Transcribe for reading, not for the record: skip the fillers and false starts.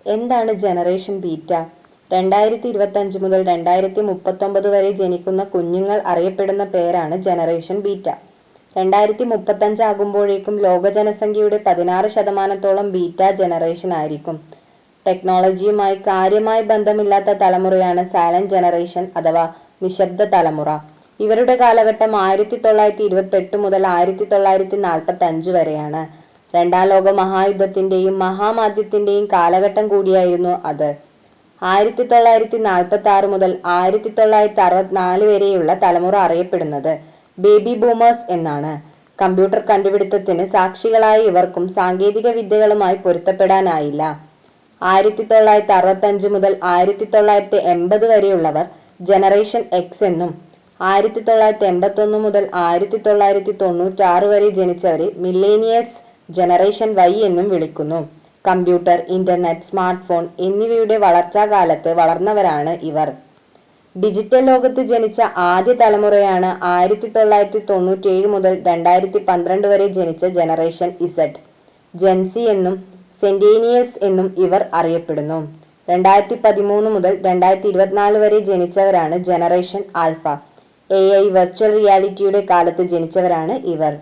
എന്താണ് generation beta? 2025 മുതൽ 2039 വരെ ജനിക്കുന്ന കുഞ്ഞുങ്ങൾ അറിയപ്പെടുന്ന പേരാണ് ജനറേഷൻ ബീറ്റ. 2035 ആകുമ്പോഴേക്കും ലോക ജനസംഖ്യയുടെ 16% ബീറ്റ ജനറേഷൻ ആയിരിക്കും. ടെക്നോളജിയുമായി കാര്യമായി ബന്ധമില്ലാത്ത തലമുറയാണ് സൈലന്റ് ജനറേഷൻ അഥവാ നിശബ്ദ തലമുറ. ഇവരുടെ കാലഘട്ടം 1928 മുതൽ 1945 വരെയാണ്. രണ്ടാം ലോക മഹായുദ്ധത്തിന്റെയും മഹാമാന്ദ്യത്തിന്റെയും കാലഘട്ടം കൂടിയായിരുന്നു അത്. 1946 മുതൽ 1964 വരെയുള്ള തലമുറ അറിയപ്പെടുന്നത് ബേബി ബൂമേഴ്സ് എന്നാണ്. കമ്പ്യൂട്ടർ കണ്ടുപിടുത്തത്തിന് സാക്ഷികളായ ഇവർക്കും സാങ്കേതിക വിദ്യകളുമായി പൊരുത്തപ്പെടാനായില്ല. 1965 മുതൽ 1980 വരെയുള്ളവർ ജനറേഷൻ എക്സ് എന്നും 1981 മുതൽ 1996 വരെ ജനിച്ചവരെ മില്ലേനിയൽസ് ജനറേഷൻ വൈ എന്നും വിളിക്കുന്നു. കമ്പ്യൂട്ടർ, ഇന്റർനെറ്റ്, സ്മാർട്ട് ഫോൺ എന്നിവയുടെ വളർച്ചാകാലത്ത് വളർന്നവരാണ് ഇവർ. ഡിജിറ്റൽ ലോകത്ത് ജനിച്ച ആദ്യ തലമുറയാണ് 1997 മുതൽ 2012 വരെ ജനിച്ച ജനറേഷൻ ഇസഡ്. ജെൻസി എന്നും സെന്റേനിയൽസ് എന്നും ഇവർ അറിയപ്പെടുന്നു. 2013 മുതൽ 2024 വരെ ജനിച്ചവരാണ് ജനറേഷൻ ആൽഫ. AI വെർച്വൽ റിയാലിറ്റിയുടെ കാലത്ത് ജനിച്ചവരാണ് ഇവർ.